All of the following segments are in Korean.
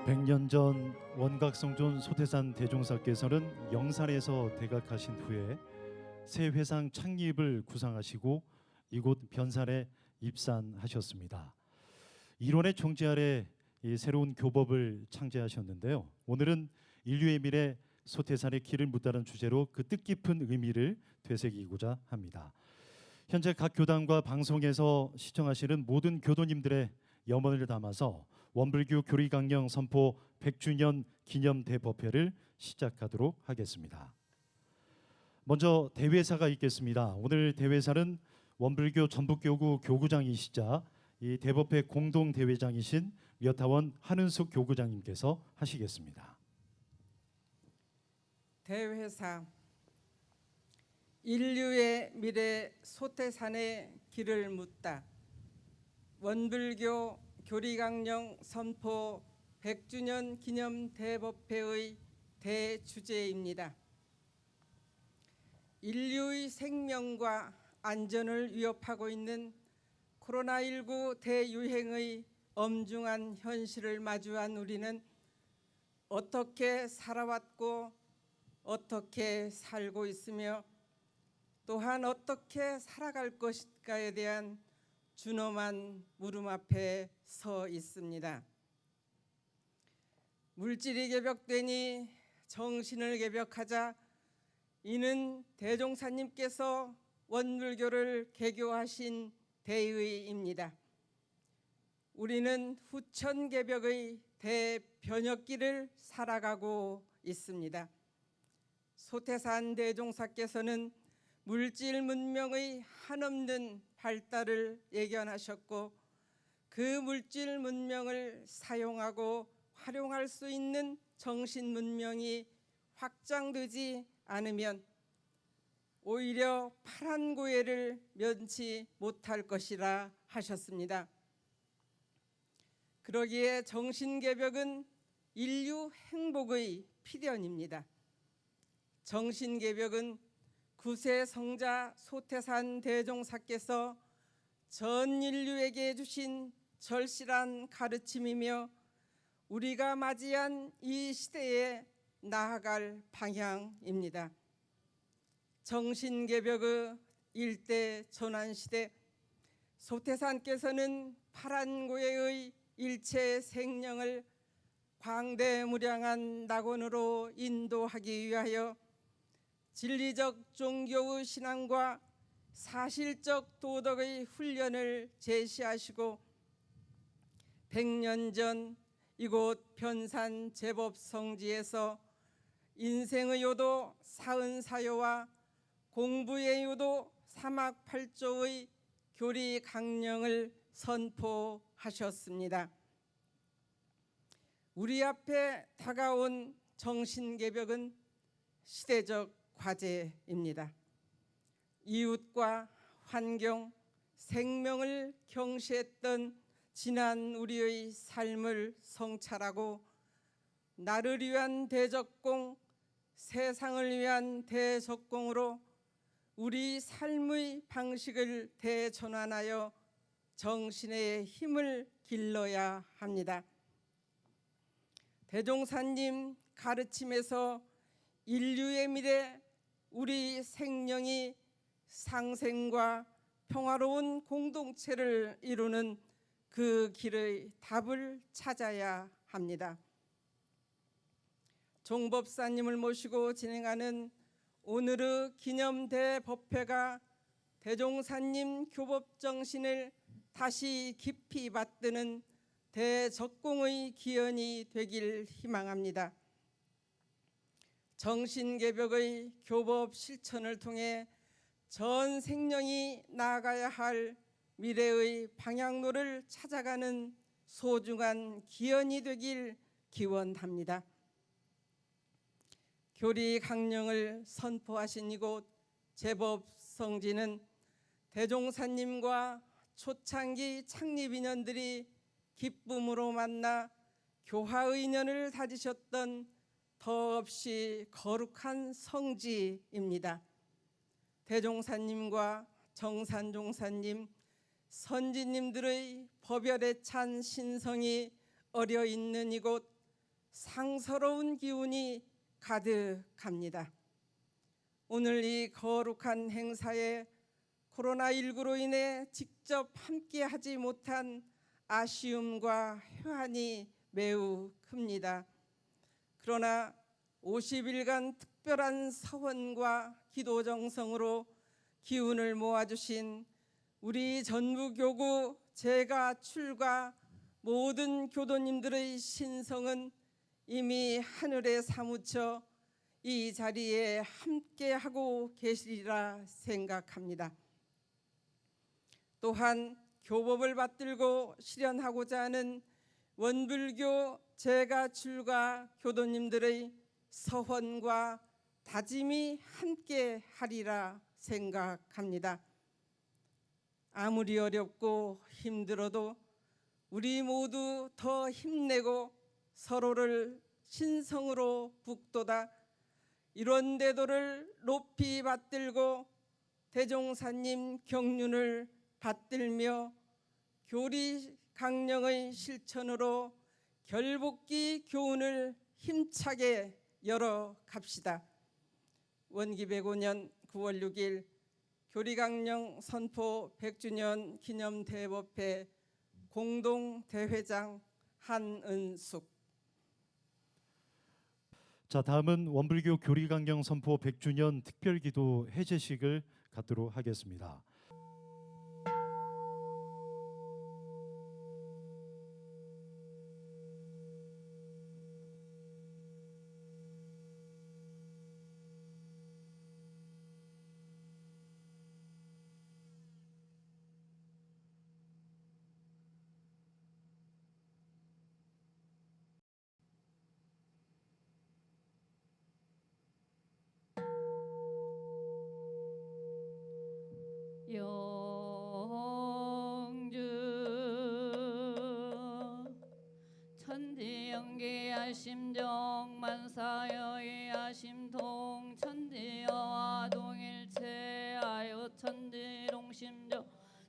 100년 전 원각성존 소태산 대종사께서는 영산에서 대각하신 후에 새 회상 창립을 구상하시고 이곳 변산에 입산하셨습니다. 이론의 총재 아래 이 새로운 교법을 창제하셨는데요. 오늘은 인류의 미래 소태산의 길을 묻다는 주제로 그 뜻깊은 의미를 되새기고자 합니다. 현재 각 교단과 방송에서 시청하시는 모든 교도님들의 염원을 담아서 원불교 교리강령 선포 100주년 기념 대법회를 시작하도록 하겠습니다. 먼저 대회사가 있겠습니다. 오늘 대회사는 원불교 전북교구 교구장이시자 이 대법회 공동대회장이신 여타원 한은숙 교구장님께서 하시겠습니다. 대회사 인류의 미래 소태산의 길을 묻다. 원불교 교리강령 선포 100주년 기념 대법회의 대주제입니다. 인류의 생명과 안전을 위협하고 있는 코로나19 대유행의 엄중한 현실을 마주한 우리는 어떻게 살아왔고 어떻게 살고 있으며 또한 어떻게 살아갈 것인가에 대한 준엄한 물음 앞에 서 있습니다. 물질이 개벽되니 정신을 개벽하자. 이는 대종사님께서 원불교를 개교하신 대의입니다. 우리는 후천개벽의 대변혁기를 살아가고 있습니다. 소태산 대종사께서는 물질 문명의 한없는 발달을 예견하셨고 그 물질 문명을 사용하고 활용할 수 있는 정신 문명이 확장되지 않으면 오히려 파란 고해를 면치 못할 것이라 하셨습니다. 그러기에 정신개벽은 인류 행복의 필연입니다. 정신개벽은 구세 성자 소태산 대종사께서 전 인류에게 주신 절실한 가르침이며 우리가 맞이한 이 시대에 나아갈 방향입니다. 정신개벽의 일대 전환시대 소태산께서는 파란고해의 일체 생령을 광대무량한 낙원으로 인도하기 위하여 진리적 종교의 신앙과 사실적 도덕의 훈련을 제시하시고 100년 전 이곳 변산 제법성지에서 인생의 요도 사은사요와 공부의 요도 사막팔조의 교리 강령을 선포하셨습니다. 우리 앞에 다가온 정신개벽은 시대적 과제입니다. 이웃과 환경, 생명을 경시했던 지난 우리의 삶을 성찰하고 나를 위한 대적공, 세상을 위한 대적공으로 우리 삶의 방식을 대전환하여 정신의 힘을 길러야 합니다. 대종사님 가르침에서 인류의 미래, 우리 생명이 상생과 평화로운 공동체를 이루는 그 길의 답을 찾아야 합니다. 종법사님을 모시고 진행하는 오늘의 기념 대법회가 대종사님 교법 정신을 다시 깊이 받드는 대적공의 기원이 되길 희망합니다. 정신개벽의 교법 실천을 통해 전 생명이 나아가야 할 미래의 방향로를 찾아가는 소중한 기원이 되길 기원합니다. 교리 강령을 선포하신 이곳 제법성지는 대종사님과 초창기 창립인연들이 기쁨으로 만나 교화의 인연을 다지셨던 더없이 거룩한 성지입니다. 대종사님과 정산종사님, 선지님들의 법열에 찬 신성이 어려 있는 이곳 상서로운 기운이 가득합니다. 오늘 이 거룩한 행사에 코로나19로 인해 직접 함께하지 못한 아쉬움과 회한이 매우 큽니다. 그러나 50일간 특별한 서원과 기도 정성으로 기운을 모아주신 우리 전부교구 재가출가 모든 교도님들의 신성은 이미 하늘에 사무쳐 이 자리에 함께하고 계시리라 생각합니다. 또한 교법을 받들고 실현하고자 하는 원불교 재가출가 교도님들의 서원과 다짐이 함께하리라 생각합니다. 아무리 어렵고 힘들어도 우리 모두 더 힘내고 서로를 신성으로 북돋아 이런 대도를 높이 받들고 대종사님 경륜을 받들며 교리 강령의 실천으로 결복기 교훈을 힘차게 열어갑시다. 원기 105년 9월 6일 교리강령 선포 100주년 기념 대법회 공동대회장 한은숙. 자, 다음은 원불교 교리강령 선포 100주년 특별기도 해제식을 갖도록 하겠습니다. 영주 천지연계야 심정만사여야 심통 천지여와 동일체하여 천지롱심정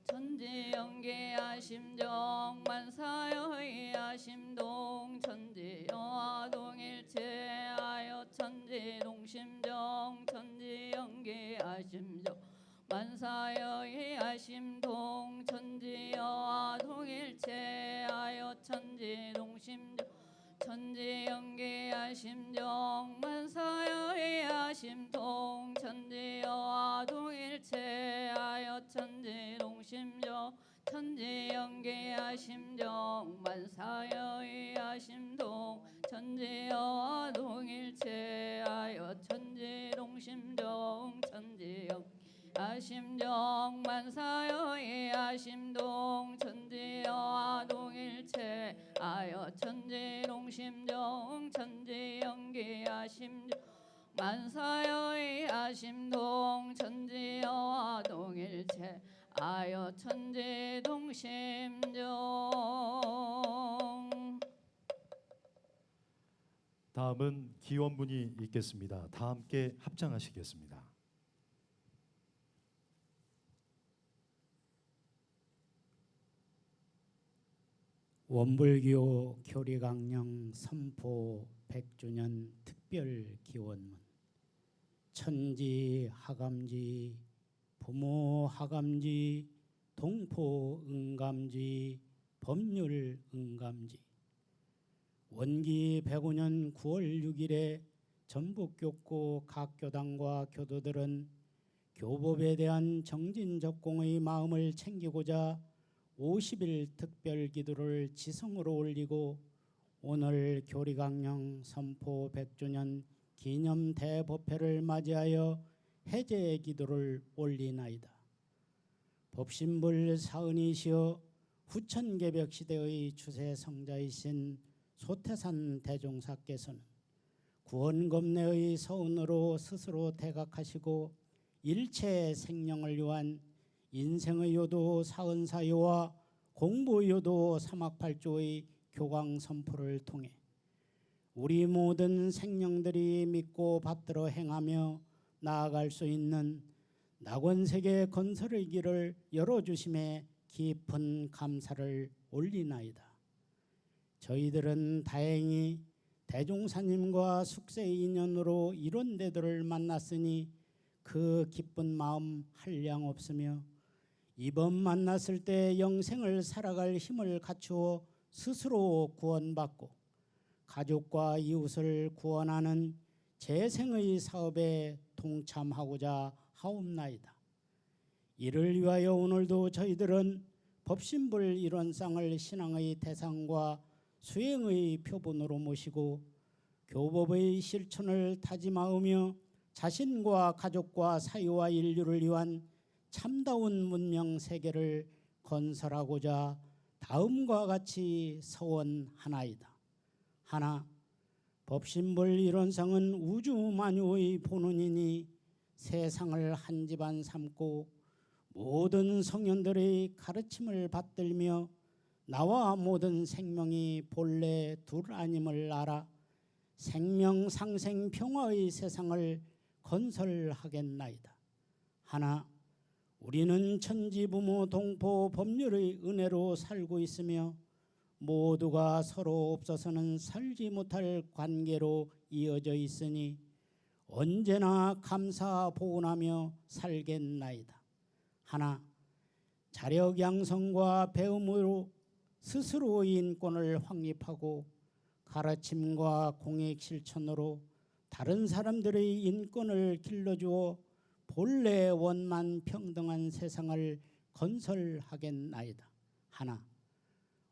천지연계야 심정만사여야 심동 천지여와 동일체하여 천지롱심정 천지연계야 심정 만사여야 심동 천지여와 동일체하여 천지동심정 천지연계야 심정 만사여야 심동 천지여와 동일체하여 천지동심정 천지연계야 심정 만사여야 심동 천지여와 동일체하여 천지동심정 천지연 아심정 만사여의 아심동 천지여와 동일체 아여 천지동심정 천지연계 아심정 만사여의 아심동 천지여와 동일체 아여 천지동심정. 다음은 기원분이 있겠습니다. 다 함께 합장하시겠습니다. 원불교 교리강령 선포 100주년 특별기원문. 천지 하감지 부모 하감지 동포 응감지 법률 응감지. 원기 105년 9월 6일에 전북교구 각 교당과 교도들은 교법에 대한 정진적공의 마음을 챙기고자 50일 특별기도를 지성으로 올리고 오늘 교리강령 선포 100주년 기념 대법회를 맞이하여 해제 기도를 올리나이다. 법신불 사은이시여 후천개벽 시대의 추세 성자이신 소태산 대종사께서는 구원검내의 서운으로 스스로 대각하시고 일체 생명을 위한 인생의 요도 사은사요와 공부 요도 사막팔조의 교광 선포를 통해 우리 모든 생명들이 믿고 받들어 행하며 나아갈 수 있는 낙원세계 건설의 길을 열어주심에 깊은 감사를 올리나이다. 저희들은 다행히 대종사님과 숙세의 인연으로 이런 데들을 만났으니 그 기쁜 마음 한량 없으며 이번 만났을 때 영생을 살아갈 힘을 갖추어 스스로 구원받고 가족과 이웃을 구원하는 재생의 사업에 동참하고자 하옵나이다. 이를 위하여 오늘도 저희들은 법신불 일원상을 신앙의 대상과 수행의 표본으로 모시고 교법의 실천을 다짐하며 자신과 가족과 사회와 인류를 위한 참다운 문명 세계를 건설하고자 다음과 같이 서원하나이다. 하나, 법신불 일원상은 우주 만유의 본원이니 세상을 한 집안 삼고 모든 성현들의 가르침을 받들며 나와 모든 생명이 본래 둘 아님을 알아 생명 상생 평화의 세상을 건설하겠나이다. 하나, 우리는 천지부모 동포 법률의 은혜로 살고 있으며 모두가 서로 없어서는 살지 못할 관계로 이어져 있으니 언제나 감사 보훈하며 살겠나이다. 하나, 자력 양성과 배움으로 스스로의 인권을 확립하고 가르침과 공익 실천으로 다른 사람들의 인권을 길러주어 본래 원만 평등한 세상을 건설하겠나이다. 하나,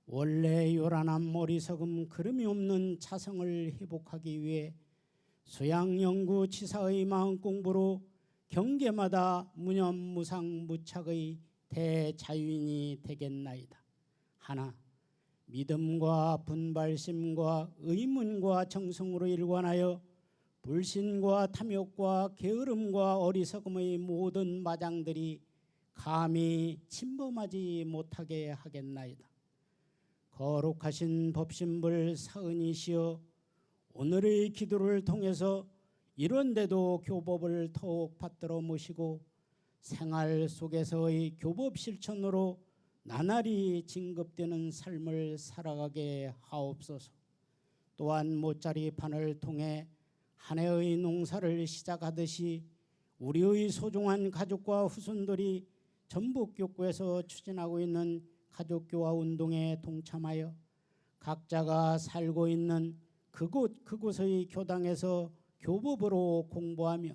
원래 요란한 머리석음 그름이 없는 자성을 회복하기 위해 수양연구 치사의 마음공부로 경계마다 무념무상무착의 대자유인이 되겠나이다. 하나, 믿음과 분발심과 의문과 정성으로 일관하여 불신과 탐욕과 게으름과 어리석음의 모든 마장들이 감히 침범하지 못하게 하겠나이다. 거룩하신 법신불 사은이시여, 오늘의 기도를 통해서 이런데도 교법을 더욱 받들어 모시고 생활 속에서의 교법 실천으로 나날이 진급되는 삶을 살아가게 하옵소서. 또한 모짜리판을 통해 한 해의 농사를 시작하듯이 우리의 소중한 가족과 후손들이 전북교구에서 추진하고 있는 가족교화 운동에 동참하여 각자가 살고 있는 그곳의 교당에서 교법으로 공부하며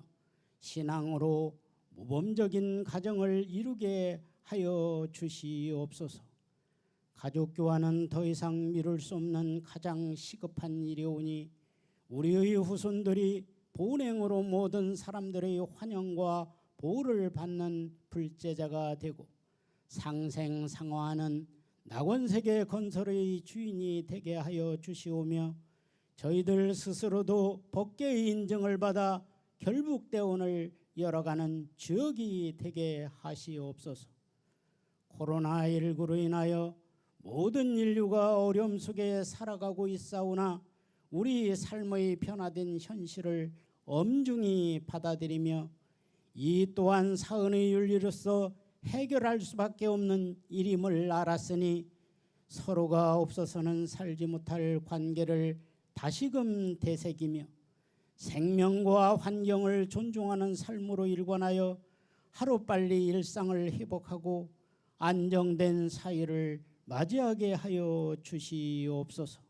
신앙으로 모범적인 가정을 이루게 하여 주시옵소서. 가족교화는 더 이상 미룰 수 없는 가장 시급한 일이오니 우리의 후손들이 본행으로 모든 사람들의 환영과 보호를 받는 불제자가 되고 상생상화하는 낙원세계 건설의 주인이 되게 하여 주시오며 저희들 스스로도 법계의 인정을 받아 결북대원을 열어가는 주역이 되게 하시옵소서. 코로나19로 인하여 모든 인류가 어려움 속에 살아가고 있사오나 우리 삶의 변화된 현실을 엄중히 받아들이며 이 또한 사은의 윤리로서 해결할 수밖에 없는 일임을 알았으니 서로가 없어서는 살지 못할 관계를 다시금 되새기며 생명과 환경을 존중하는 삶으로 일관하여 하루빨리 일상을 회복하고 안정된 사회를 맞이하게 하여 주시옵소서.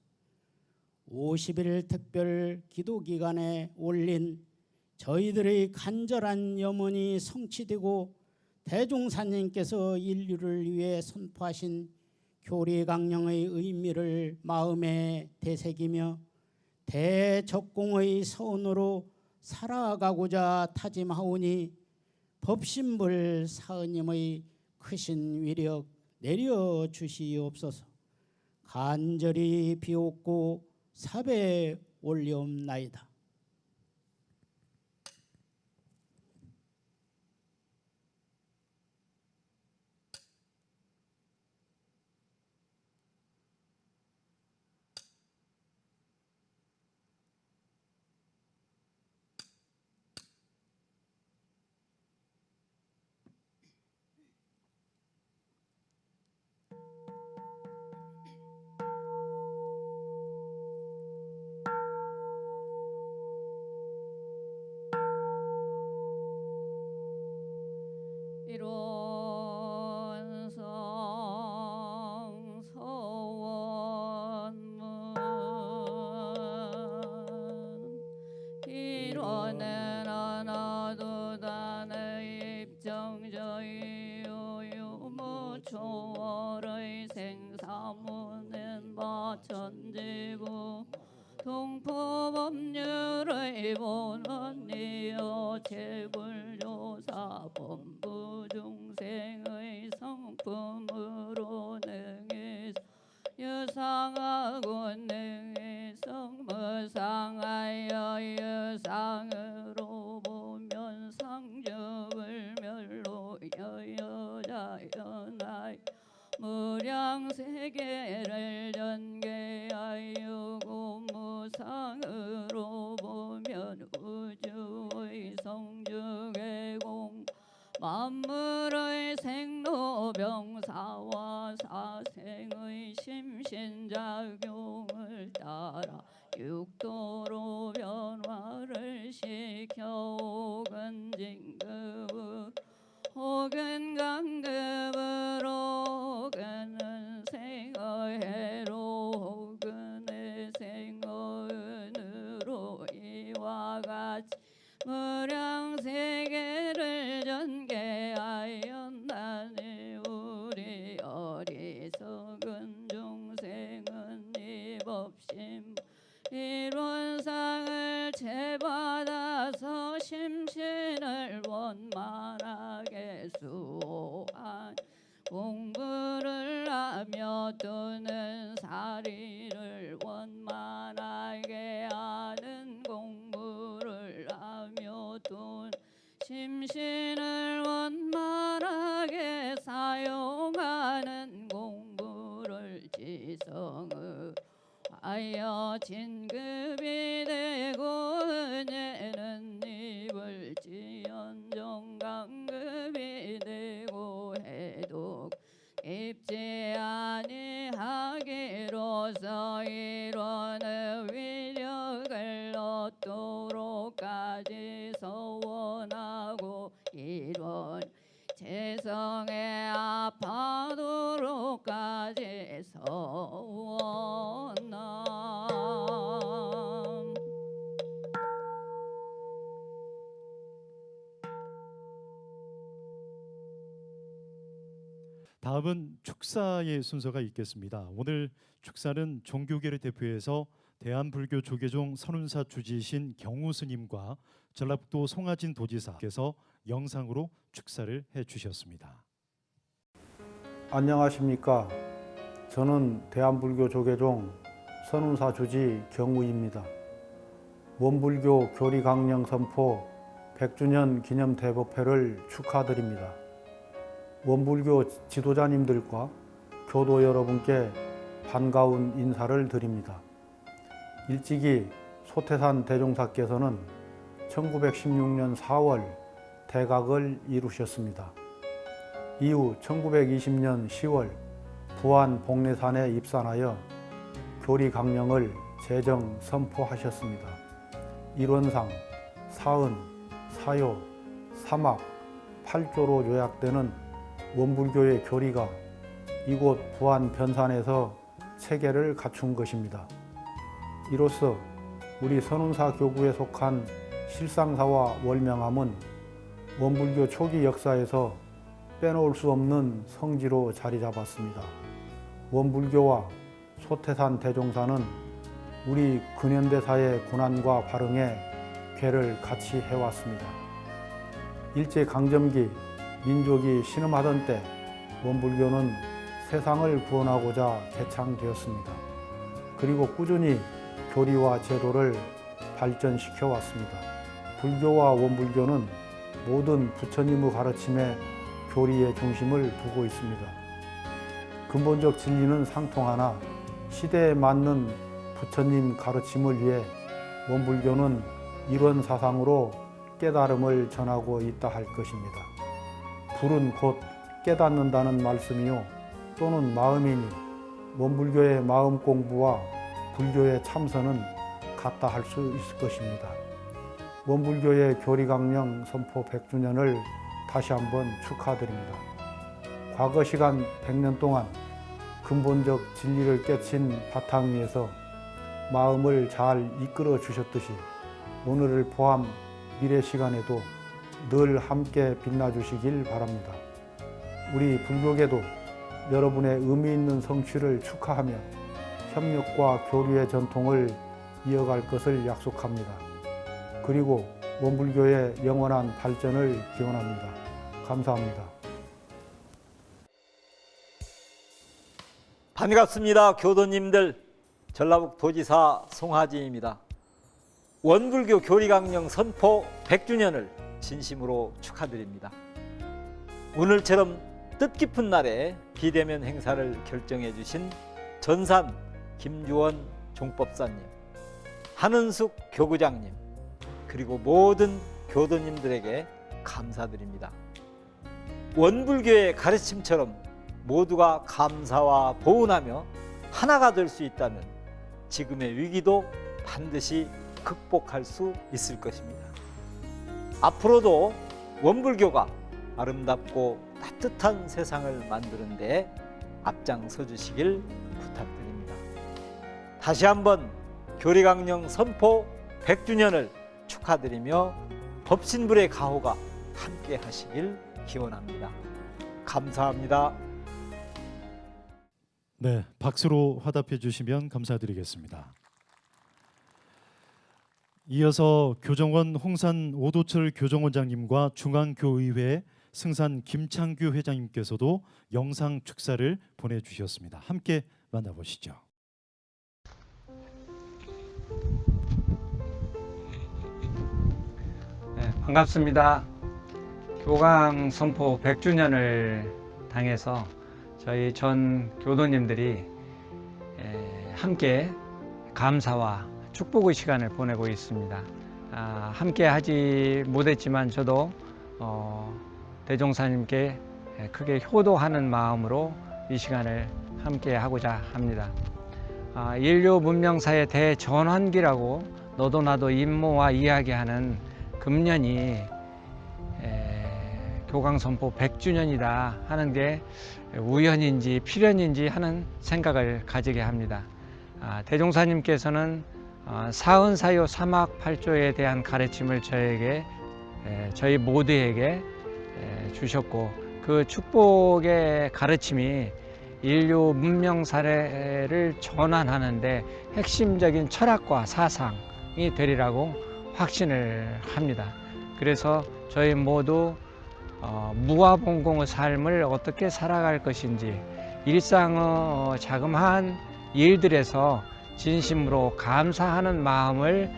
50일 특별 기도기간에 올린 저희들의 간절한 염원이 성취되고 대종사님께서 인류를 위해 선포하신 교리강령의 의미를 마음에 되새기며 대적공의 서원으로 살아가고자 다짐하오니 법신불 사은님의 크신 위력 내려주시옵소서. 간절히 비옵고 삽에 올리옵나이다. 천지부 동포법률의 본원이여 제불조사 본부 중생의 성품으로 능히 유상하고 능히 성무상하여 유상으로 보면 상주불멸로 여여자연하여 무량세계를 전개하여 고무상으로 보면 우주의 성주계공 만물의 생로병사와 사생의 심신작용을 따라 육도로 변화를 시켜 혹은 진급으로 혹은 강급으로 혹은 생어해로 혹은 생어은으로 이와 같이 무량세계를 전개하였나니 우리 어리석은 중생은 이 법심 이론상을 채받아서 심신을 원만하게 수호한 공부를 하며 또는 사리를 원만하게 하는 공부를 하며 또는 심신을 원만하게 사용하는 공부를 지성을 하여 진급이 되고 은혜는 입을지언정 강급이 되고 해도 입지 아니하기로서 이론의 위력을 얻도록까지 서원하고 이론 재성에 아파도록까지 서원함. 다음은 축사의 순서가 있겠습니다. 오늘 축사는 종교계를 대표해서 대한불교 조계종 선운사 주지이신 경우 스님과 전라북도 송하진 도지사께서 영상으로 축사를 해주셨습니다. 안녕하십니까. 저는 대한불교 조계종 선운사 주지 경우입니다. 원불교 교리강령 선포 100주년 기념 대법회를 축하드립니다. 원불교 지도자님들과 교도 여러분께 반가운 인사를 드립니다. 일찍이 소태산 대종사께서는 1916년 4월 대각을 이루셨습니다. 이후 1920년 10월 부안 복례산에 입산하여 교리강령을 제정 선포하셨습니다. 이론상 사은, 사요, 사막, 8조로 요약되는 원불교의 교리가 이곳 부안 변산에서 체계를 갖춘 것입니다. 이로써 우리 선운사 교구에 속한 실상사와 월명함은 원불교 초기 역사에서 빼놓을 수 없는 성지로 자리 잡았습니다. 원불교와 소태산 대종사는 우리 근현대사의 고난과 발흥에 궤를 같이 해왔습니다. 일제강점기 민족이 신음하던 때 원불교는 세상을 구원하고자 개창되었습니다. 그리고 꾸준히 교리와 제도를 발전시켜 왔습니다. 불교와 원불교는 모든 부처님의 가르침에 교리의 중심을 두고 있습니다. 근본적 진리는 상통하나 시대에 맞는 부처님 가르침을 위해 원불교는 이론 사상으로 깨달음을 전하고 있다 할 것입니다. 불은 곧 깨닫는다는 말씀이요 또는 마음이니 원불교의 마음 공부와 불교의 참선은 같다 할 수 있을 것입니다. 원불교의 교리강령 선포 100주년을 다시 한번 축하드립니다. 과거 시간 100년 동안 근본적 진리를 깨친 바탕 위에서 마음을 잘 이끌어 주셨듯이 오늘을 포함 미래 시간에도 늘 함께 빛나 주시길 바랍니다. 우리 불교계도 여러분의 의미 있는 성취를 축하하며 협력과 교류의 전통을 이어갈 것을 약속합니다. 그리고 원불교의 영원한 발전을 기원합니다. 감사합니다. 반갑습니다. 교도님들, 전라북 도지사 송하진입니다. 원불교 교리강령 선포 100주년을 진심으로 축하드립니다. 오늘처럼 뜻깊은 날에 비대면 행사를 결정해 주신 전산 김주원 종법사님, 한은숙 교구장님, 그리고 모든 교도님들에게 감사드립니다. 원불교의 가르침처럼 모두가 감사와 보은하며 하나가 될 수 있다면 지금의 위기도 반드시 극복할 수 있을 것입니다. 앞으로도 원불교가 아름답고 따뜻한 세상을 만드는 데 앞장서 주시길 부탁드립니다. 다시 한번 교리강령 선포 100주년을 축하드리며 법신불의 가호가 함께 하시길 기원합니다. 감사합니다. 네, 박수로 화답해 주시면 감사드리겠습니다. 이어서 교정원 홍산 오도철 교정원장님과 중앙교의회 승산 김창규 회장님께서도 영상 축사를 보내주셨습니다. 함께 만나보시죠. 네, 반갑습니다. 교강 선포 100주년을 당해서 저희 전 교도님들이 함께 감사와 축복의 시간을 보내고 있습니다. 함께 하지 못했지만 저도 대종사님께 크게 효도하는 마음으로 이 시간을 함께 하고자 합니다. 인류 문명사의 대전환기라고 너도 나도 임모와 이야기하는 금년이 교강선포 100주년이다 하는 게 우연인지 필연인지 하는 생각을 가지게 합니다. 대종사님께서는 사은사요 사막팔조에 대한 가르침을 저희 모두에게 주셨고, 그 축복의 가르침이 인류 문명 사례를 전환하는 데 핵심적인 철학과 사상이 되리라고 확신을 합니다. 그래서 저희 모두 무아봉공의 삶을 어떻게 살아갈 것인지, 일상의 자그마한 일들에서 진심으로 감사하는 마음을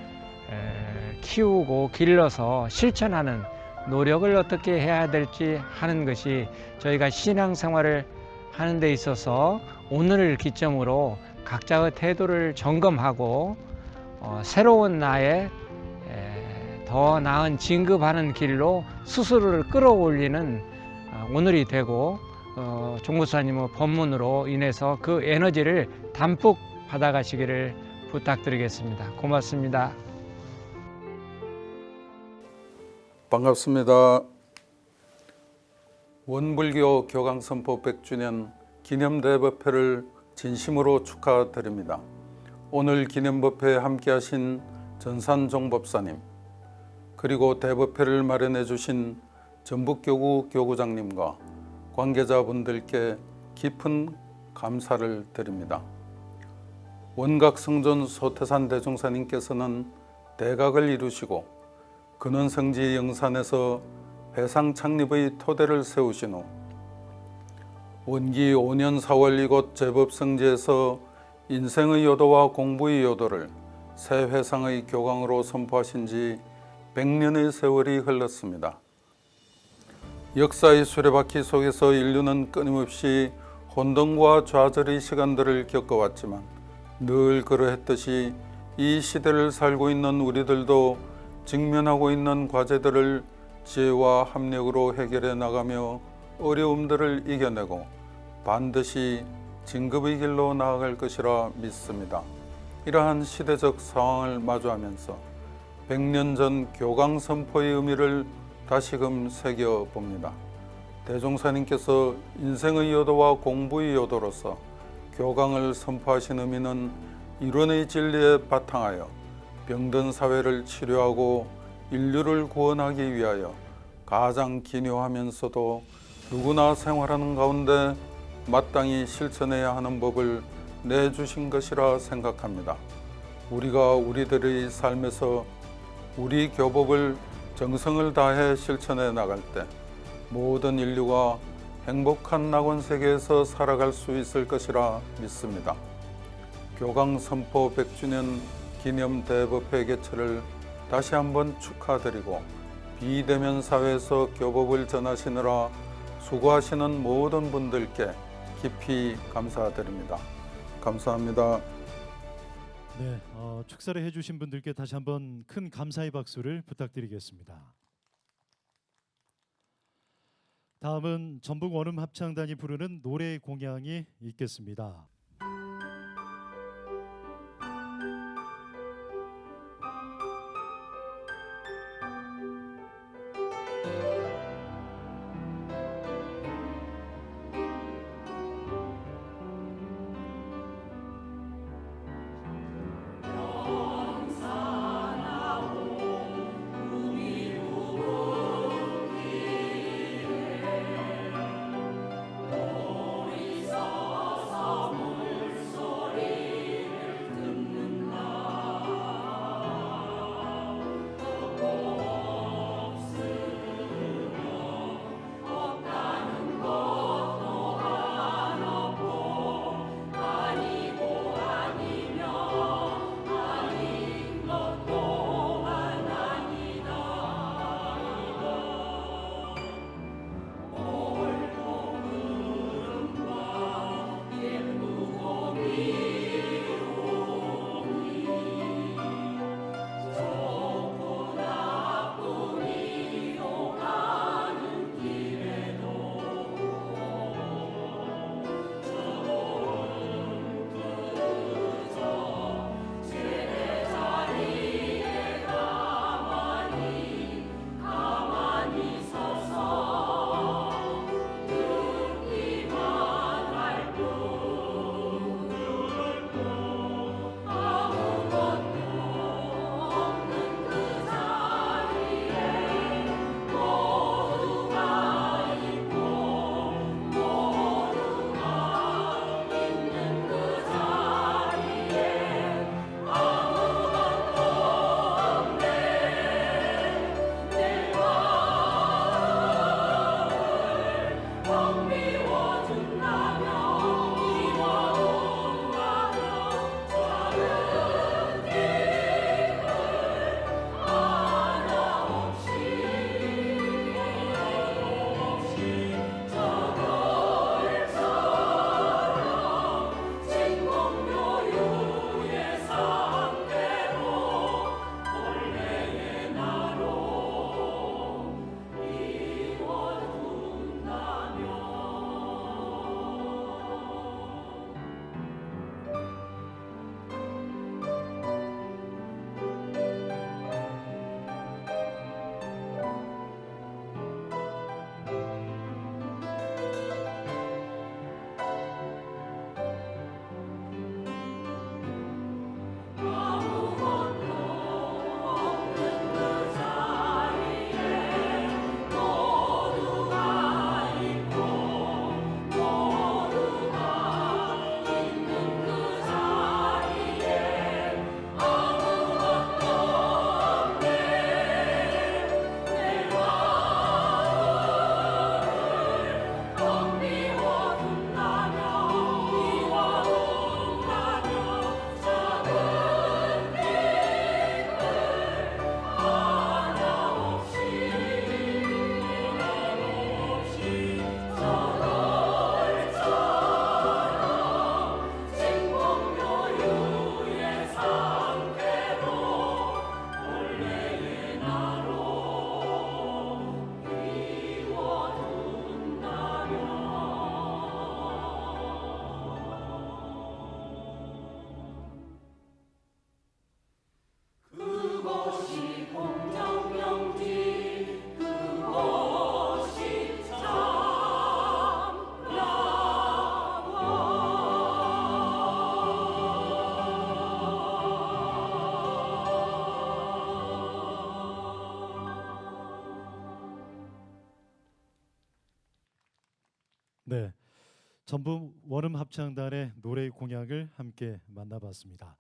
키우고 길러서 실천하는 노력을 어떻게 해야 될지 하는 것이 저희가 신앙생활을 하는 데 있어서 오늘을 기점으로 각자의 태도를 점검하고 새로운 나의 더 나은 진급하는 길로 스스로를 끌어올리는 오늘이 되고, 종무사님의 법문으로 인해서 그 에너지를 담뿍 받아가시기를 부탁드리겠습니다. 고맙습니다. 반갑습니다. 원불교 교강선포 100주년 기념대법회를 진심으로 축하드립니다. 오늘 기념법회에 함께하신 전산종법사님, 그리고 대법회를 마련해 주신 전북교구 교구장님과 관계자분들께 깊은 감사를 드립니다. 원각성존 소태산 대종사님께서는 대각을 이루시고 근원성지 영산에서 회상 창립의 토대를 세우신 후 원기 5년 4월 이곳 제법성지에서 인생의 요도와 공부의 요도를 새 회상의 교강으로 선포하신 지 100년의 세월이 흘렀습니다. 역사의 수레바퀴 속에서 인류는 끊임없이 혼돈과 좌절의 시간들을 겪어왔지만 늘 그러했듯이 이 시대를 살고 있는 우리들도 직면하고 있는 과제들을 지혜와 합력으로 해결해 나가며 어려움들을 이겨내고 반드시 진급의 길로 나아갈 것이라 믿습니다. 이러한 시대적 상황을 마주하면서 100년 전 교강 선포의 의미를 다시금 새겨봅니다. 대종사님께서 인생의 요도와 공부의 요도로서 교강을 선포하신 의미는 이론의 진리에 바탕하여 병든 사회를 치료하고 인류를 구원하기 위하여 가장 기묘하면서도 누구나 생활하는 가운데 마땅히 실천해야 하는 법을 내주신 것이라 생각합니다. 우리가 우리들의 삶에서 우리 교법을 정성을 다해 실천해 나갈 때 모든 인류가 행복한 낙원 세계에서 살아갈 수 있을 것이라 믿습니다. 교강 선포 100주년 기념 대법회 개최를 다시 한번 축하드리고 비대면 사회에서 교법을 전하시느라 수고하시는 모든 분들께 깊이 감사드립니다. 감사합니다. 네, 축사를 해주신 분들께 다시 한번 큰 감사의 박수를 부탁드리겠습니다. 다음은 전북 원음 합창단이 부르는 노래 공양이 있겠습니다. 전북 원음합창단의 노래 공약을 함께 만나봤습니다.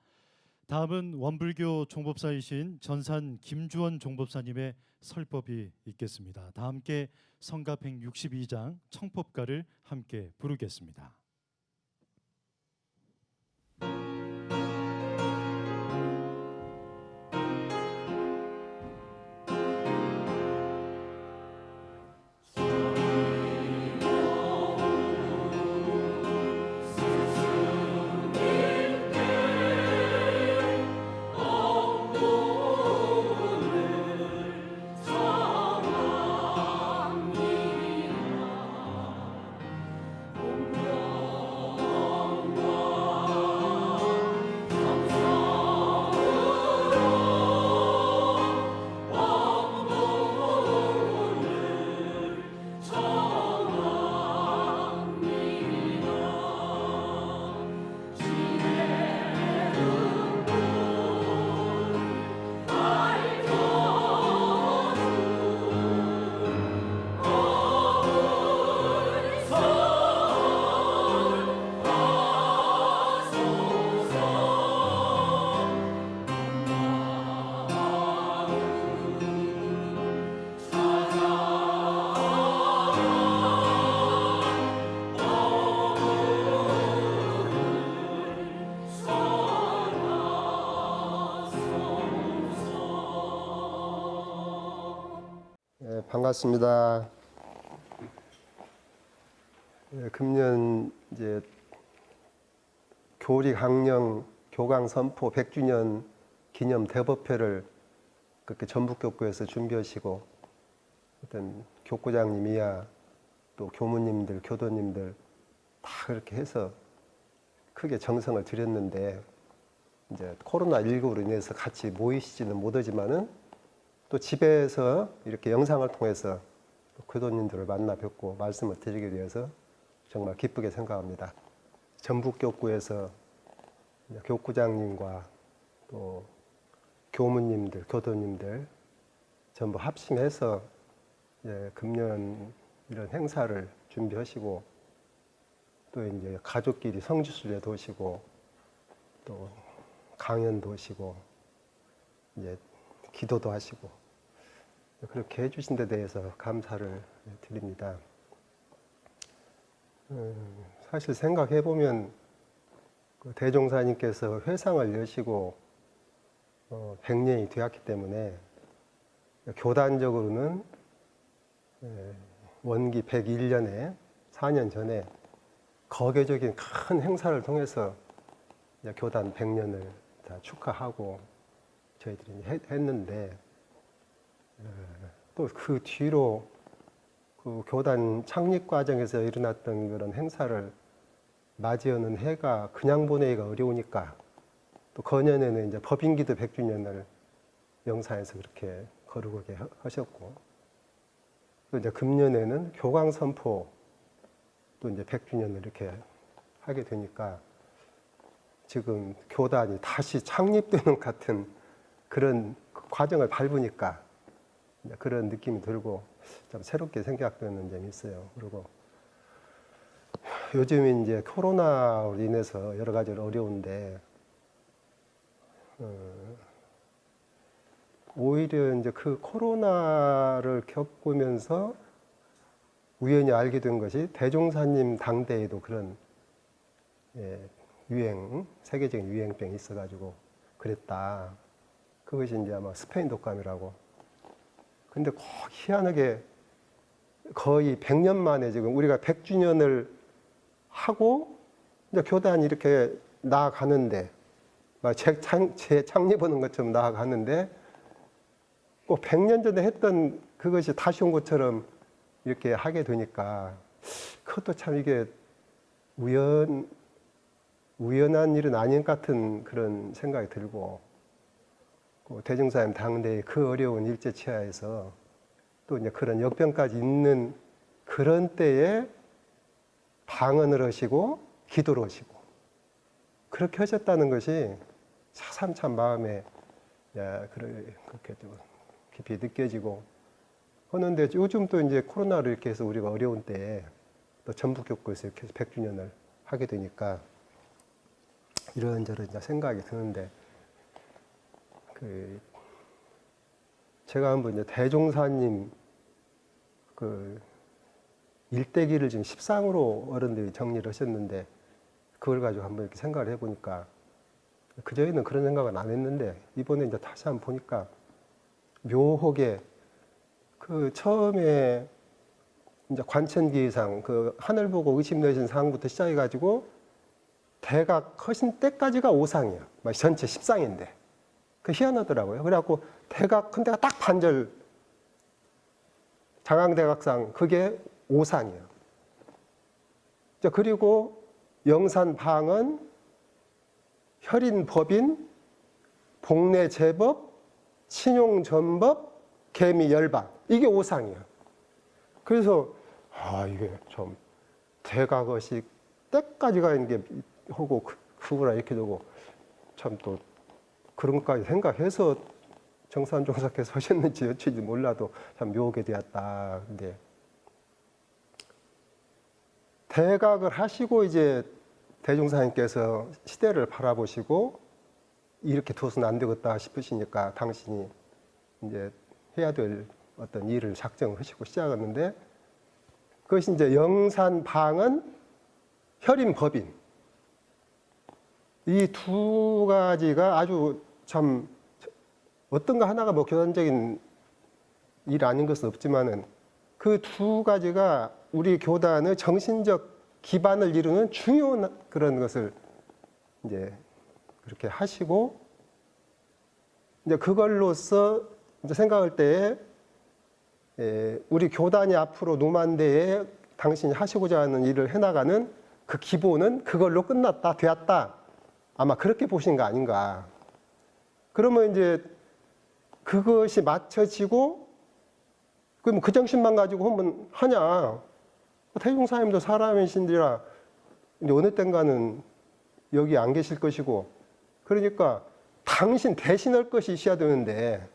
다음은 원불교 종법사이신 전산 김주원 종법사님의 설법이 있겠습니다. 다 함께 성가 162장 청법가를 함께 부르겠습니다. 반갑습니다. 금년 이제 교리 강령 교강 선포 100주년 기념 대법회를 그렇게 전북교구에서 준비하시고 어떤 교구장님이야 또 교무님들, 교도님들 다 그렇게 해서 크게 정성을 들였는데 이제 코로나19로 인해서 같이 모이시지는 못하지만은 또 집에서 이렇게 영상을 통해서 교도님들을 만나 뵙고 말씀을 드리게 되어서 정말 기쁘게 생각합니다. 전북교구에서 교구장님과 또 교무님들, 교도님들 전부 합심해서 금년 이런 행사를 준비하시고 또 이제 가족끼리 성지순례도 오시고 또 강연도 오시고 이제 기도도 하시고 그렇게 해주신 데 대해서 감사를 드립니다. 사실 생각해 보면 대종사님께서 회상을 여시고 100년이 되었기 때문에 교단적으로는 원기 101년에 4년 전에 거개적인 큰 행사를 통해서 교단 100년을 다 축하하고 저희들이 했는데 또 그 뒤로 그 교단 창립 과정에서 일어났던 그런 행사를 맞이하는 해가 그냥 보내기가 어려우니까 또 거년에는 이제 법인기도 100주년을 영사에서 그렇게 거룩하게 하셨고 또 이제 금년에는 교강 선포 또 이제 100주년을 이렇게 하게 되니까 지금 교단이 다시 창립되는 것 같은 그런 과정을 밟으니까 그런 느낌이 들고 좀 새롭게 생각되는 점이 있어요. 그리고 요즘 이제 코로나로 인해서 여러 가지로 어려운데 오히려 이제 그 코로나를 겪으면서 우연히 알게 된 것이 대종사님 당대에도 그런 유행, 세계적인 유행병이 있어가지고 그랬다. 그것이 이제 아마 스페인 독감이라고. 근데 꼭 희한하게 거의 100년 만에 지금 우리가 100주년을 하고 이제 교단이 이렇게 나아가는데 재창립하는 것처럼 나아가는데 꼭 100년 전에 했던 그것이 다시 온 것처럼 이렇게 하게 되니까 그것도 참 이게 우연한 일은 아닌 것 같은 그런 생각이 들고 대종사님 당대의 그 어려운 일제치하에서 또 이제 그런 역병까지 있는 그런 때에 방언을 하시고 기도를 하시고 그렇게 하셨다는 것이 참 마음에 그렇게 좀 깊이 느껴지고 하는데 요즘 또 이제 코로나로 이렇게 해서 우리가 어려운 때에 또 전북교구에서 이렇게 해서 100주년을 하게 되니까 이런저런 이제 생각이 드는데 제가 한번 이제 대종사님 일대기를 지금 10상으로 어른들이 정리를 하셨는데 그걸 가지고 한번 이렇게 생각을 해보니까 그전에는 그런 생각은 안 했는데 이번에 이제 다시 한번 보니까 묘하게 처음에 이제 관천기상 하늘 보고 의심내신 상부터 시작해가지고 대각 허신 때까지가 5상이에요. 전체 10상인데 그 희한하더라고요. 그래갖고 대각 큰 데가 딱 반절 장항대각상 그게 5상이에요. 그리고 영산방은 혈인법인, 복례제법, 신용전법, 개미열반 이게 5상이에요. 그래서 이게 좀 대각의식 때까지가 이게 하고 그거라 이렇게 되고 참 또 그런 것까지 생각해서 정산종사께서 하셨는지 여치지 몰라도 참 묘하게 되었다. 근데 대각을 하시고 이제 대종사님께서 시대를 바라보시고 이렇게 둬서는 안 되겠다 싶으시니까 당신이 이제 해야 될 어떤 일을 작정하시고 시작했는데 그것이 이제 영산방은 혈인법인 이 두 가지가 아주 참 어떤가 하나가 뭐 교단적인 일 아닌 것은 없지만은 그 두 가지가 우리 교단의 정신적 기반을 이루는 중요한 그런 것을 이제 그렇게 하시고 이제 그걸로써 이제 생각할 때에 우리 교단이 앞으로 노만대에 당신이 하시고자 하는 일을 해나가는 그 기본은 그걸로 끝났다, 되었다. 아마 그렇게 보신 거 아닌가. 그러면 이제 그것이 맞춰지고 그럼 그 정신만 가지고 한번 하냐. 대종사님도 사람이신지라 이제 어느 땐가는 여기 안 계실 것이고 그러니까 당신 대신할 것이 있어야 되는데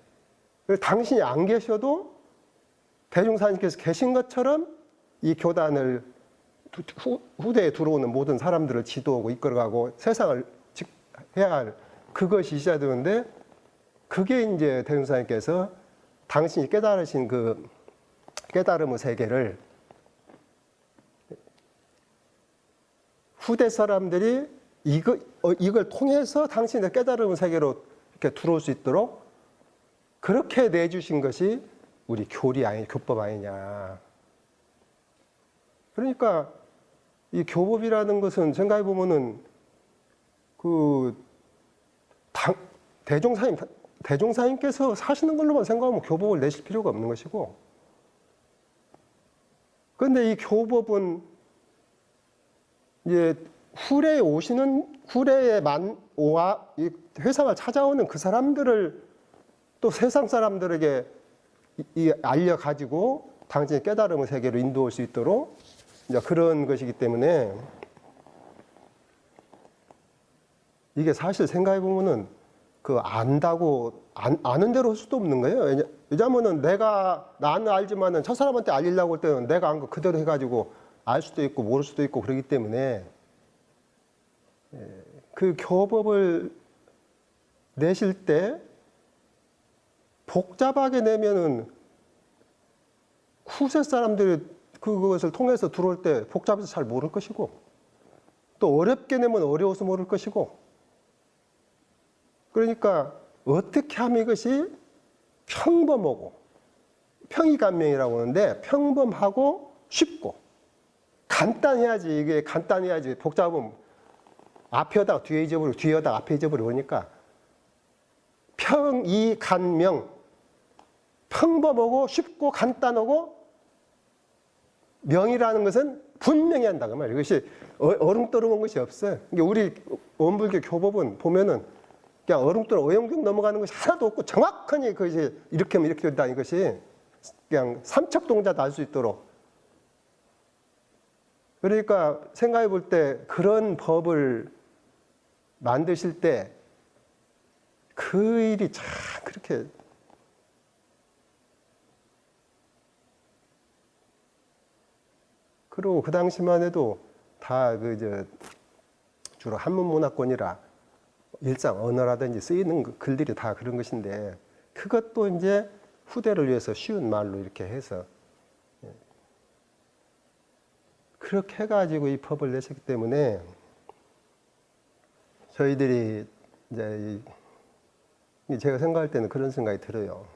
당신이 안 계셔도 대종사님께서 계신 것처럼 이 교단을 후대에 들어오는 모든 사람들을 지도하고 이끌어가고 세상을 해야 할 그것이 있어야 되는데 그게 이제 대종사님께서 당신이 깨달으신 그 깨달음의 세계를 후대 사람들이 이걸 통해서 당신의 깨달음의 세계로 이렇게 들어올 수 있도록 그렇게 내주신 것이 우리 교법 아니냐. 그러니까 이 교법이라는 것은 생각해 보면은 대종사님께서 사시는 걸로만 생각하면 교법을 내실 필요가 없는 것이고, 그런데 이 교법은 이제 후래에 회상을 찾아오는 그 사람들을 또 세상 사람들에게 알려가지고 당신의 깨달음의 세계로 인도할 수 있도록 이제 그런 것이기 때문에 이게 사실 생각해 보면은 안다고 아는 대로 할 수도 없는 거예요. 왜냐하면은 나는 알지만은 저 사람한테 알리려고 할 때는 내가 안 거 그대로 해가지고 알 수도 있고 모를 수도 있고 그러기 때문에 그 교법을 내실 때 복잡하게 내면은 후세 사람들이 그것을 통해서 들어올 때 복잡해서 잘 모를 것이고 또 어렵게 내면 어려워서 모를 것이고 그러니까 어떻게 하면 이것이 평범하고 평이감명이라고 하는데 평범하고 쉽고 간단해야지 이게 간단해야지 복잡하면 앞에 여다가 뒤에 잊어버리고 뒤에 여다가 앞에 잊어버리고 그러니까 평이간명 평범하고 쉽고 간단하고 명이라는 것은 분명히 한다 그 말이에요. 이것이 어릉떠름한 것이 없어요. 우리 원불교 교법은 보면은 그냥 어릉떠름 어영경 넘어가는 것이 하나도 없고 정확하니 그것이 이렇게 하면 이렇게 된다는 것이 그냥 삼척동자도 알 수 있도록. 그러니까 생각해 볼 때 그런 법을 만드실 때 그 일이 참 그렇게 그리고 그 당시만 해도 다 주로 한문 문화권이라 일상 언어라든지 쓰이는 글들이 다 그런 것인데 그것도 이제 후대를 위해서 쉬운 말로 이렇게 해서 그렇게 해가지고 이 법을 내셨기 때문에 저희들이 이제 제가 생각할 때는 그런 생각이 들어요.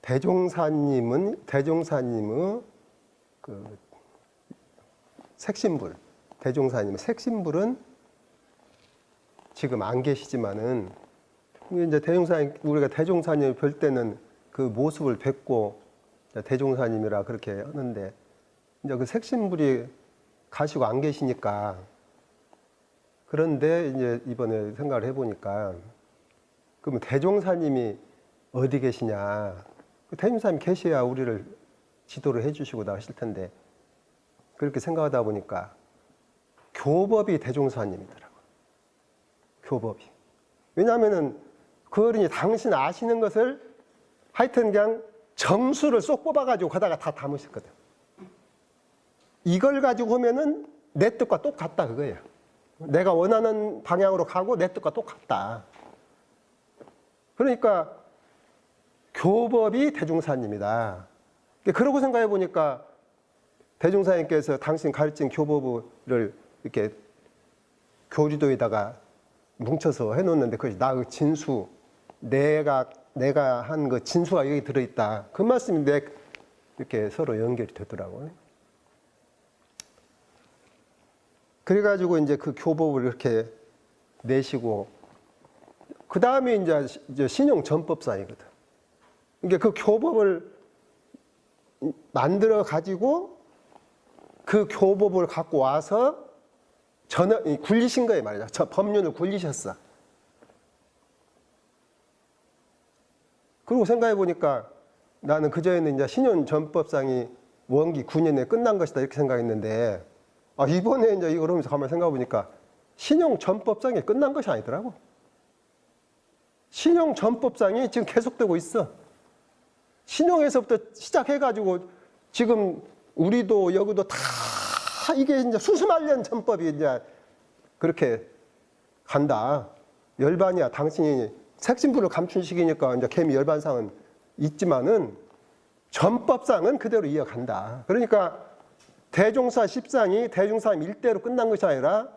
대종사님의 그 색신불, 대종사님의 색신불은 지금 안 계시지만은 이제 대종사님 우리가 대종사님을 뵐 때는 그 모습을 뵙고 대종사님이라 그렇게 하는데 이제 그 색신불이 가시고 안 계시니까 그런데 이제 이번에 생각을 해보니까 그러면 대종사님이 어디 계시냐? 대종사님 계셔야 우리를 지도를 해주시고 나가실 텐데 그렇게 생각하다 보니까 교법이 대종사님이더라고요. 교법이. 왜냐하면은 그 어른이 당신 아시는 것을 하여튼 그냥 정수를 쏙 뽑아가지고 거다가 다 담으셨거든. 이걸 가지고 오면은 내 뜻과 똑같다 그거예요. 내가 원하는 방향으로 가고 내 뜻과 똑같다. 그러니까 교법이 대종사님이다. 그러고 생각해 보니까 대종사님께서 당신 가르친 교법을 이렇게 교리도에다가 뭉쳐서 해놓는데 그것이 나의 진수, 내가 한 그 진수가 여기 들어있다. 그 말씀이 이렇게 서로 연결이 되더라고요. 그래가지고 이제 그 교법을 이렇게 내시고 그 다음에 이제 신용 전법상이거든. 그러니까 그 교법을 만들어 가지고 그 교법을 갖고 와서 굴리신 거예요 말이죠. 저 법륜을 굴리셨어. 그리고 생각해 보니까 나는 그전에는 이제 신용 전법상이 원기 9년에 끝난 것이다 이렇게 생각했는데 이번에 이제 이걸 하면서 가만히 생각해 보니까 신용 전법상이 끝난 것이 아니더라고. 신용 전법상이 지금 계속되고 있어. 신용에서부터 시작해가지고 지금 우리도 여기도 다 이게 이제 수수만 년 전법이 이제 그렇게 간다. 열반이야. 당신이 색신불을 감춘 시기니까 이제 개미 열반상은 있지만은 전법상은 그대로 이어간다. 그러니까 대종사 10상이 대종사 일대로 끝난 것이 아니라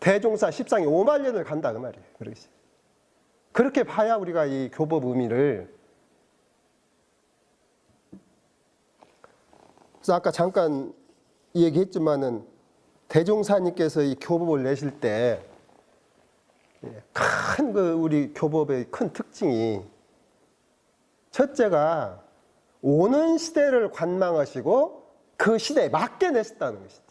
대종사 10상이 5만 년을 간다 그 말이에요. 그렇게 봐야 우리가 이 교법 의미를 그래서 아까 잠깐 얘기했지만은 대종사님께서 이 교법을 내실 때 큰 우리 교법의 큰 특징이 첫째가 오는 시대를 관망하시고 그 시대에 맞게 내셨다는 것이죠.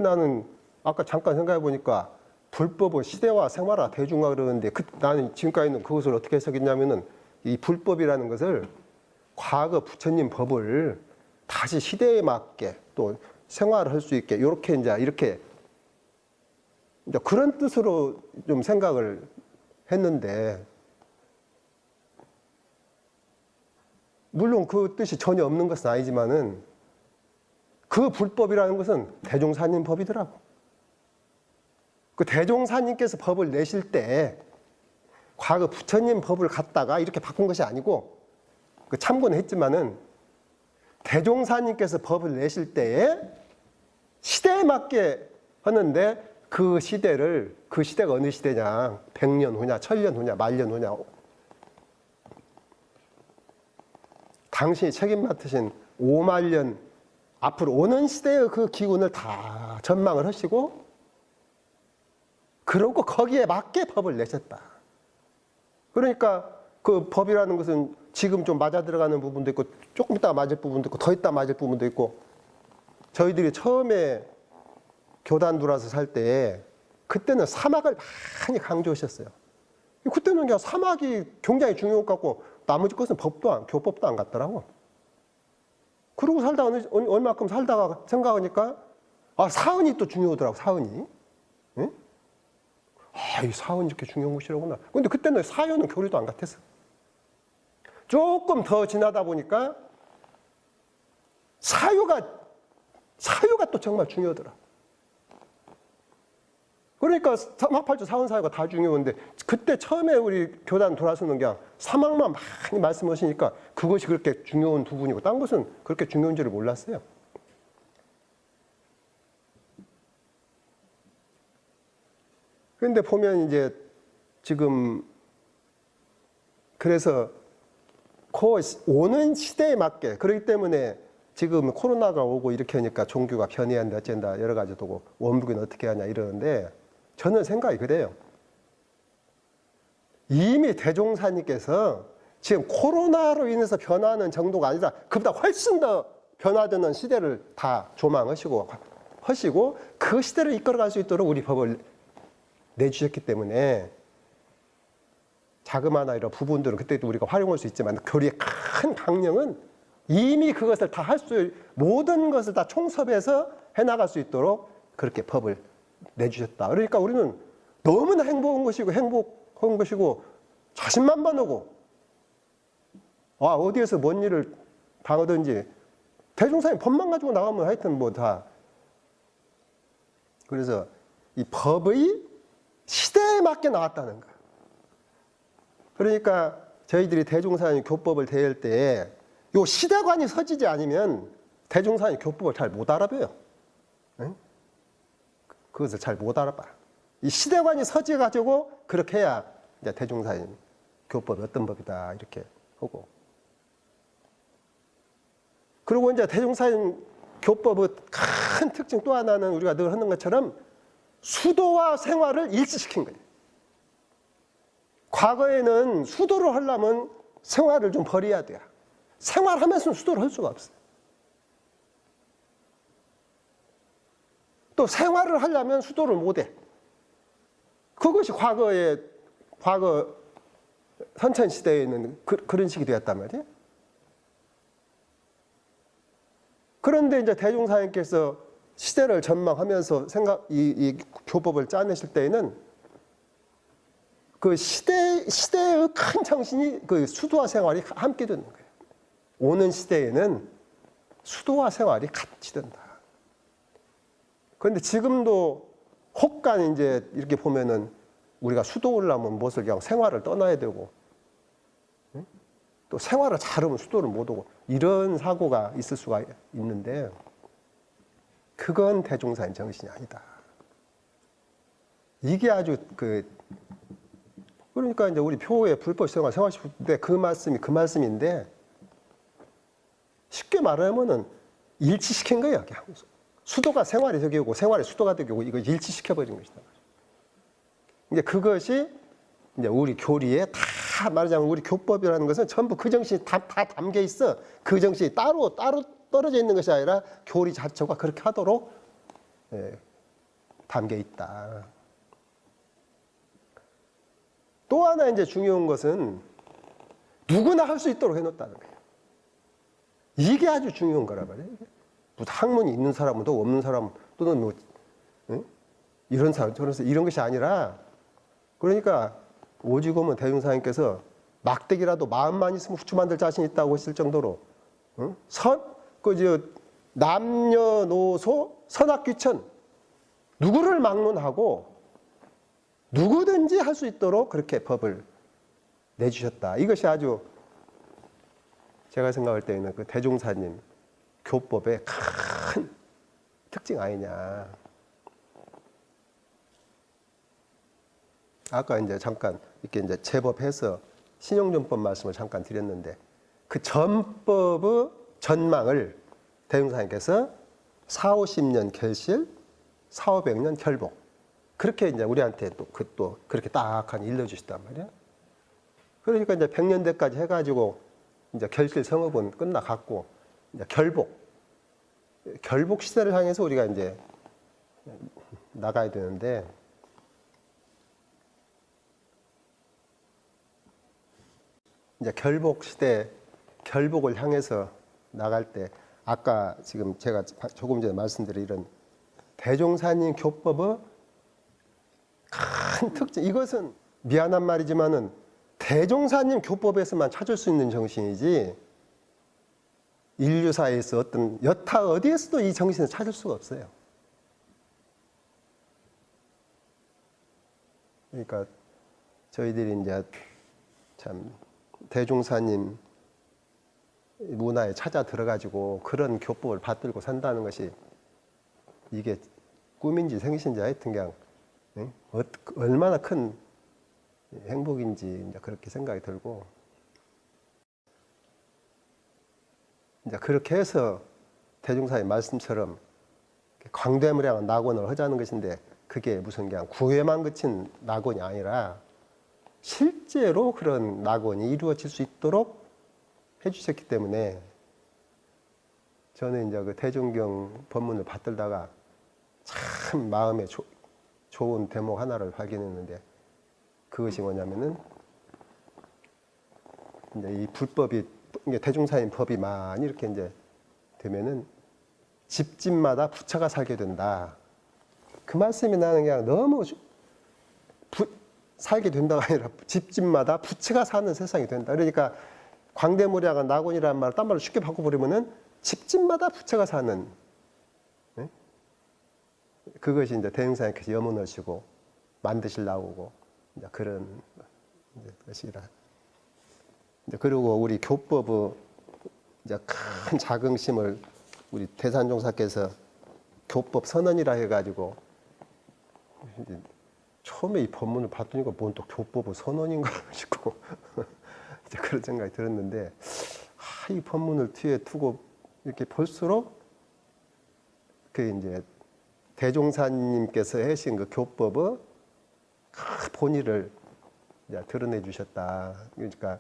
나는 아까 잠깐 생각해 보니까 불법은 시대와 생활화 대중화 그러는데 나는 지금까지는 그것을 어떻게 해석했냐면은 이 불법이라는 것을 과거 부처님 법을 다시 시대에 맞게 또 생활을 할 수 있게 이렇게 이제 그런 뜻으로 좀 생각을 했는데 물론 그 뜻이 전혀 없는 것은 아니지만은 그 불법이라는 것은 대종사님 법이더라고. 그 대종사님께서 법을 내실 때 과거 부처님 법을 갖다가 이렇게 바꾼 것이 아니고 그 참고는 했지만은 대종사님께서 법을 내실 때에 시대에 맞게 하는데 그 시대가 어느 시대냐 100년 후냐 1000년 후냐 만년 후냐 당신이 책임 맡으신 5만 년 앞으로 오는 시대의 그 기운을 다 전망을 하시고 그러고 거기에 맞게 법을 내셨다. 그러니까 그 법이라는 것은 지금 좀 맞아 들어가는 부분도 있고 조금 있다가 맞을 부분도 있고 더 있다가 맞을 부분도 있고 저희들이 처음에 교단 들어와서 살 때 그때는 사막을 많이 강조하셨어요. 그때는 그냥 사막이 굉장히 중요한 것 같고 나머지 것은 교법도 안 같더라고. 그러고 살다가 얼마큼 살다가 생각하니까 사은이 또 중요하더라고. 사은이. 응? 이 사원 이렇게 중요한 것이라구나. 근데 그때는 사유는 교리도 안 같았어. 조금 더 지나다 보니까 사유가 또 정말 중요하더라. 그러니까 사막팔주 사원사유가 다 중요한데 그때 처음에 우리 교단 돌아서는 그냥 사막만 많이 말씀하시니까 그것이 그렇게 중요한 부분이고 딴 것은 그렇게 중요한 줄을 몰랐어요. 그런데 보면 이제 지금 그래서 오는 시대에 맞게 그렇기 때문에 지금 코로나가 오고 이렇게 하니까 종교가 변해한다 어쩐다 여러 가지 도고 원불교는 어떻게 하냐 이러는데 저는 생각이 그래요. 이미 대종사님께서 지금 코로나로 인해서 변화하는 정도가 아니라 그보다 훨씬 더 변화되는 시대를 다 조망하시고 그 시대를 이끌어갈 수 있도록 우리 법을 내주셨기 때문에 자그마한 이런 부분들은 그때도 우리가 활용할 수 있지만 교리의 큰 강령은 이미 그것을 다 할 수 모든 것을 다 총섭해서 해나갈 수 있도록 그렇게 법을 내주셨다. 그러니까 우리는 너무나 행복한 것이고 자신만만하고 어디에서 뭔 일을 당하든지 대종사님 법만 가지고 나가면 하여튼 뭐 다 그래서 이 법의 시대에 맞게 나왔다는 거예요. 그러니까 저희들이 대종사님 교법을 대할 때 이 시대관이 서지지 않으면 대종사님 교법을 잘 못 알아봐요. 응? 그것을 잘 못 알아봐. 이 시대관이 서지가지고 그렇게 해야 이제 대종사님 교법이 어떤 법이다 이렇게 하고. 그리고 이제 대종사님 교법의 큰 특징 또 하나는 우리가 늘 하는 것처럼 수도와 생활을 일치시킨 거예요. 과거에는 수도를 하려면 생활을 좀 버려야 돼요. 생활하면서는 수도를 할 수가 없어요. 또 생활을 하려면 수도를 못해. 그것이 과거 선천시대에는 그런 식이 되었단 말이에요. 그런데 이제 대종사님께서 시대를 전망하면서 이 교법을 짜내실 때에는 그 시대의 큰 정신이 그 수도와 생활이 함께 되는 거예요. 오는 시대에는 수도와 생활이 같이 된다. 그런데 지금도 혹간 이제 이렇게 보면은 우리가 수도 오려면 무엇을 그냥 생활을 떠나야 되고 또 생활을 잘하면 수도를 못 오고 이런 사고가 있을 수가 있는데 그건 대종사님 정신이 아니다. 이게 아주 그러니까 이제 우리 표의 불법 생활시킬 때 그 말씀인데 쉽게 말하면은 일치시킨 거예요. 그냥. 수도가 생활이 되고 생활이 수도가 되고 이거 일치시켜버린 것이다. 이제 그것이 이제 우리 교리에 다 말하자면 우리 교법이라는 것은 전부 그 정신이 다 담겨 있어. 그 정신이 따로 떨어져 있는 것이 아니라 교리 자체가 그렇게 하도록 담겨 있다. 또 하나 이제 중요한 것은 누구나 할 수 있도록 해놓았다는 거예요. 이게 아주 중요한 거란 말이에요. 무슨 학문이 있는 사람도 없는 사람 또는 뭐 이런 사람 저런 사람 이런 것이 아니라 그러니까 오직 오면 대종사님께서 막대기라도 마음만 있으면 후추 만들 자신 있다고 했을 정도로 남녀노소 선악귀천 누구를 막론하고 누구든지 할 수 있도록 그렇게 법을 내주셨다. 이것이 아주 제가 생각할 때는 그 대종사님 교법의 큰 특징 아니냐. 아까 이제 잠깐 이렇게 이제 제법해서 신용전법 말씀을 잠깐 드렸는데 그 전법의 전망을 대종사님께서 450년 결실, 400년 결복 그렇게 이제 우리한테 또 그렇게 딱하니 일러주시단 말이야. 그러니까 이제 100년대까지 해가지고 이제 결실 성업은 끝나갔고 이제 결복 시대를 향해서 우리가 이제 나가야 되는데 이제 결복 시대 결복을 향해서 나갈 때 아까 지금 제가 조금 전에 말씀드린 이런 대종사님 교법의 큰 특징. 이것은 미안한 말이지만은 대종사님 교법에서만 찾을 수 있는 정신이지 인류사에서 어떤 여타 어디에서도 이 정신을 찾을 수가 없어요. 그러니까 저희들이 이제 참 대종사님 문화에 찾아 들어가지고 그런 교법을 받들고 산다는 것이 이게 꿈인지 생신지 하여튼 그냥 얼마나 큰 행복인지 이제 그렇게 생각이 들고 이제 그렇게 해서 대종사의 말씀처럼 광대무량한 낙원을 하자는 것인데 그게 무슨 그냥 구애만 그친 낙원이 아니라 실제로 그런 낙원이 이루어질 수 있도록 해주셨기 때문에 저는 이제 그 대종경 법문을 받들다가 참 마음에 좋은 대목 하나를 발견했는데 그것이 뭐냐면은 이제 이 불법이 이게 대종사인 법이 많이 이렇게 이제 되면은 집집마다 부처가 살게 된다. 그 말씀이 나는 그냥 너무 살게 된다가 아니라 집집마다 부처가 사는 세상이 된다. 그러니까 광대무량한 낙원이라는 말을 딴 말로 쉽게 바꿔버리면은 집집마다 부처가 사는 그것이 이제 대행사님께서 염원하시고 만드시려고 이제 그런 것이라. 이제 그리고 우리 교법의 이제 큰 자긍심을 우리 대산종사께서 교법 선언이라 해가지고 이제 처음에 이 법문을 봤더니까 뭔 또 교법의 선언인가 싶고 이제 그런 생각이 들었는데 이 법문을 뒤에 두고 이렇게 볼수록 그 이제 대종사님께서 하신 그 교법의 본의를 이제 드러내 주셨다. 그러니까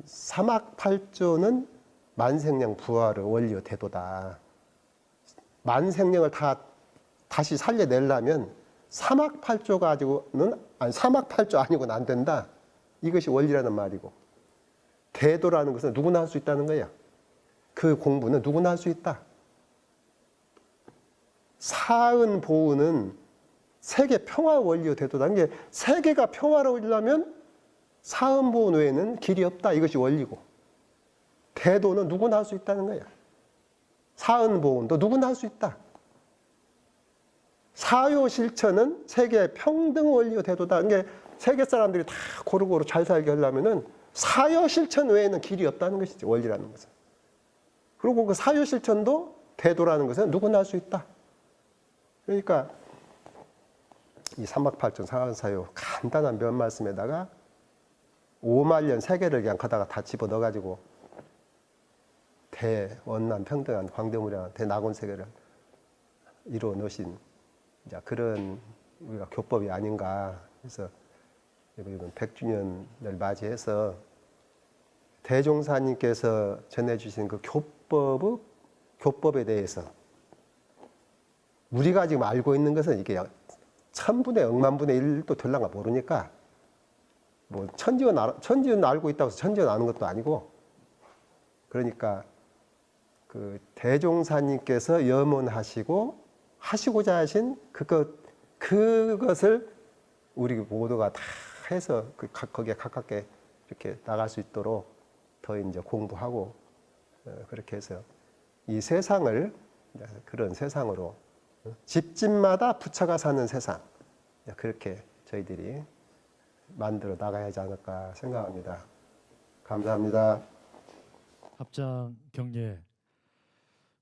사막팔조는 만생령 부활의 원리의 태도다. 만생령을 다시 살려내려면 사막팔조 가지고는 사막팔조 아니고는 안 된다. 이것이 원리라는 말이고 태도라는 것은 누구나 할 수 있다는 거야. 그 공부는 누구나 할 수 있다. 사은 보은은 세계 평화 원리의 태도다. 이게 세계가 평화로우려면 사은 보은 외에는 길이 없다. 이것이 원리고 태도는 누구나 할 수 있다는 거야. 사은 보은도 누구나 할 수 있다. 사요 실천은 세계 평등 원리의 태도다. 이게 세계 사람들이 다 고루고루 잘 살게 하려면은 사요 실천 외에는 길이 없다는 것이지 원리라는 것은. 그리고 그 사요 실천도 태도라는 것은 누구나 할 수 있다. 그러니까 이 삼박팔전 사안사요 간단한 몇 말씀에다가 5만년 세계를 그냥 가다가 다 집어 넣어가지고 대원난 평등한 광대무량한 대낙원 세계를 이루어 놓으신 그런 우리가 교법이 아닌가. 그래서 이번 100주년을 맞이해서 대종사님께서 전해주신 그 교법에 대해서 우리가 지금 알고 있는 것은 이게 1000분의 억만분의 1도 될랑가 모르니까 뭐 천지는 알고 있다고 해서 천지는 아는 것도 아니고 그러니까 그 대종사님께서 염원하시고 하시고자 하신 그것을 우리 모두가 다 해서 거기에 가깝게 이렇게 나갈 수 있도록 더 이제 공부하고 그렇게 해서 이 세상을 그런 세상으로 집집마다 부처가 사는 세상 그렇게 저희들이 만들어 나가야 하지 않을까 생각합니다. 감사합니다. 합장 경례.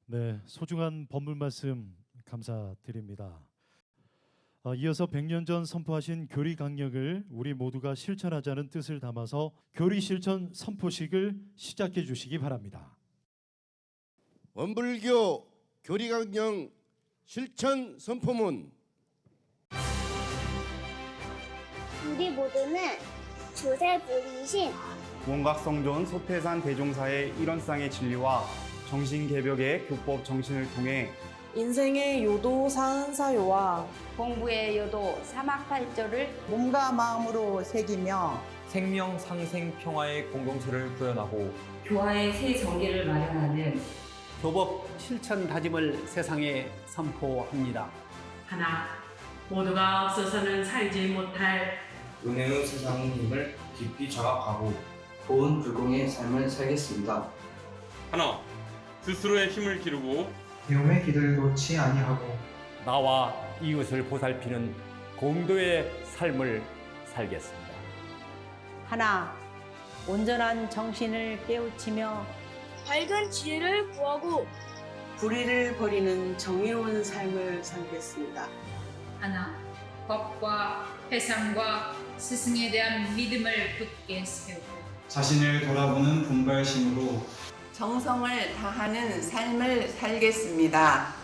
네, 소중한 법물 말씀 감사드립니다. 이어서 100년 전 선포하신 교리 강령을 우리 모두가 실천하자는 뜻을 담아서 교리 실천 선포식을 시작해 주시기 바랍니다. 원불교 교리 강령 실천 선포문. 우리 모두는 주세불이신 원각성존 소태산 대종사의 일원상의 진리와 정신개벽의 교법 정신을 통해 인생의 요도 사은사요와 공부의 요도 사막팔조를 몸과 마음으로 새기며 생명 상생 평화의 공동체를 구현하고 교화의 새 정기를 마련하는 교법 실천 다짐을 세상에 선포합니다. 하나, 모두가 없어서는 살지 못할 은혜의 세상의 힘을 깊이 자각하고 보은 불공의 삶을 살겠습니다. 하나, 스스로의 힘을 기르고 배움의 길을 놓지 아니하고 나와 이웃을 보살피는 공도의 삶을 살겠습니다. 하나, 온전한 정신을 깨우치며 밝은 지혜를 구하고 불의를 버리는 정의로운 삶을 살겠습니다. 하나, 법과 회상과 스승에 대한 믿음을 굳게 세우고 자신을 돌아보는 분발심으로 정성을 다하는 삶을 살겠습니다.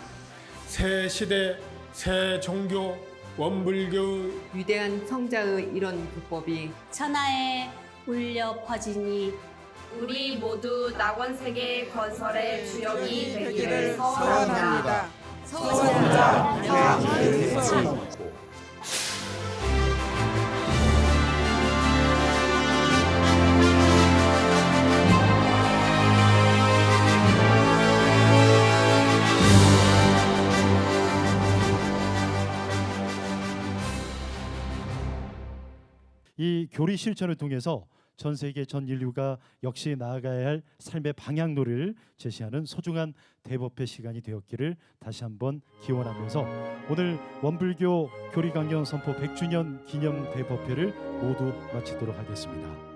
새 시대, 새 종교, 원불교 위대한 성자의 이런 불법이 천하에 울려 퍼지니 우리 모두 낙원세계 건설의 주역이 되기를 되기를 소원합니다. 소원자 강은숙. 이 교리 실천을 통해서 전 세계 전 인류가 역시 나아가야 할 삶의 방향로를 제시하는 소중한 대법회 시간이 되었기를 다시 한번 기원하면서 오늘 원불교 교리강령 선포 100주년 기념 대법회를 모두 마치도록 하겠습니다.